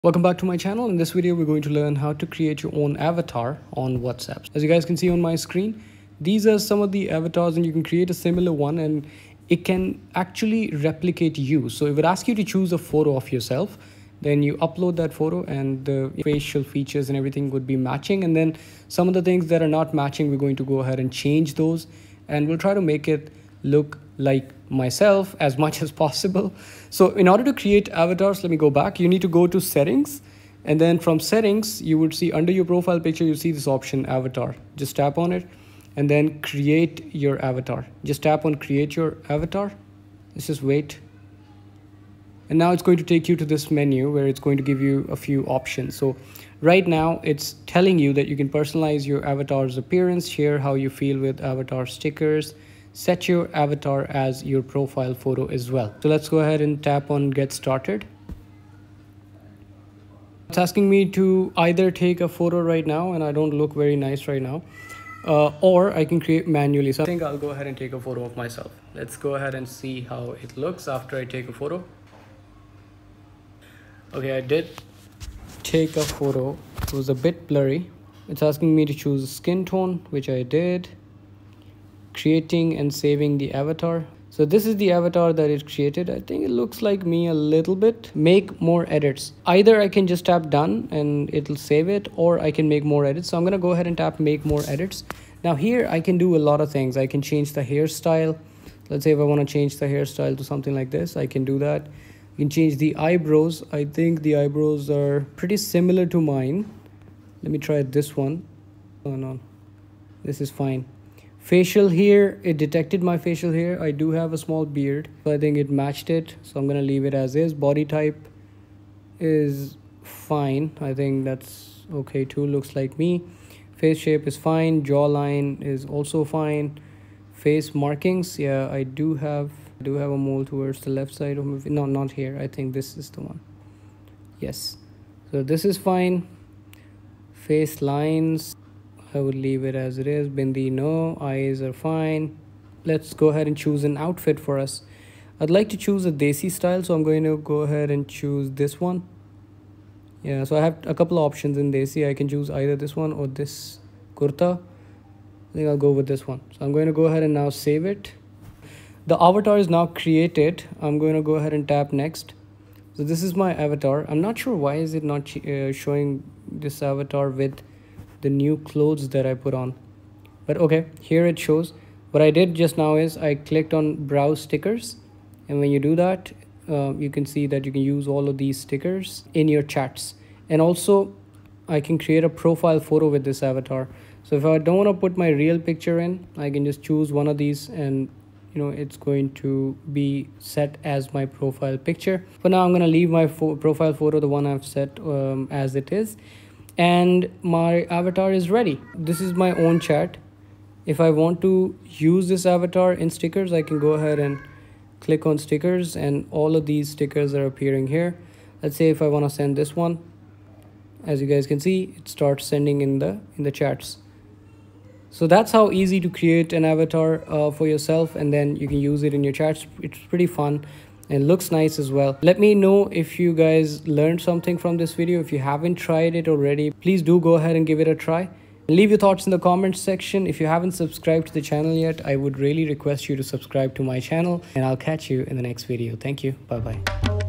Welcome back to my channel. In this video, we're going to learn how to create your own avatar on WhatsApp. As you guys can see on my screen, these are some of the avatars and you can create a similar one and it can actually replicate you. So it would ask you to choose a photo of yourself, then you upload that photo and the facial features and everything would be matching. And then some of the things that are not matching, we're going to go ahead and change those and we'll try to make it look like myself as much as possible. So in order to create avatars, let me go back. You need to go to settings, and then from settings you would see under your profile picture you see this option avatar. Just tap on it and then create your avatar. Just tap on create your avatar. Let's just wait. And now it's going to take you to this menu where it's going to give you a few options. So right now it's telling you that you can personalize your avatar's appearance, share how you feel with avatar stickers, set your avatar as your profile photo as well. So let's go ahead and tap on get started. It's asking me to either take a photo right now, and I don't look very nice right now, or I can create manually. So I think I'll go ahead and take a photo of myself. Let's go ahead and see how it looks after I take a photo. Okay, I did take a photo. It was a bit blurry. It's asking me to choose a skin tone, which I did. Creating and saving the avatar. So this is the avatar that it created. I think it looks like me a little bit. Make more edits. Either I can just tap done and it'll save it, or I can make more edits. So I'm going to go ahead and tap make more edits. Now here I can do a lot of things. I can change the hairstyle. Let's say if I want to change the hairstyle to something like this, I can do that. You can change the eyebrows. I think the eyebrows are pretty similar to mine. Let me try this one. Oh no, this is fine. Facial hair, it detected my facial hair. I do have a small beard, so I think it matched it. So I'm gonna leave it as is. Body type is fine. I think that's okay too. Looks like me. Face shape is fine. Jawline is also fine. Face markings, yeah, I do have a mole towards the left side of my face. No, not here. I think this is the one. Yes. So this is fine. Face lines, I would leave it as it is. Bindi, no. Eyes are fine. Let's go ahead and choose an outfit for us. I'd like to choose a Desi style, so I'm going to go ahead and choose this one. Yeah, so I have a couple of options in Desi. I can choose either this one or this kurta. I think I'll go with this one. So I'm going to go ahead and now save it. The avatar is now created. I'm going to go ahead and tap next. So this is my avatar. I'm not sure why is it not showing this avatar with the new clothes that I put on, but okay, here it shows. What I did just now is I clicked on browse stickers, and when you do that, you can see that you can use all of these stickers in your chats. And also I can create a profile photo with this avatar. So if I don't want to put my real picture in, I can just choose one of these and it's going to be set as my profile picture. For now, I'm going to leave my profile photo, the one I've set as it is. And my avatar is ready. This is my own chat. If I want to use this avatar in stickers, I can go ahead and click on stickers, and all of these stickers are appearing here. Let's say if I want to send this one, as you guys can see, it starts sending in the chats. So that's how easy to create an avatar for yourself, and then you can use it in your chats. It's pretty fun and looks nice as well. Let me know if you guys learned something from this video. If you haven't tried it already, please do go ahead and give it a try. Leave your thoughts in the comments section. If you haven't subscribed to the channel yet, I would really request you to subscribe to my channel, and I'll catch you in the next video. Thank you. Bye bye.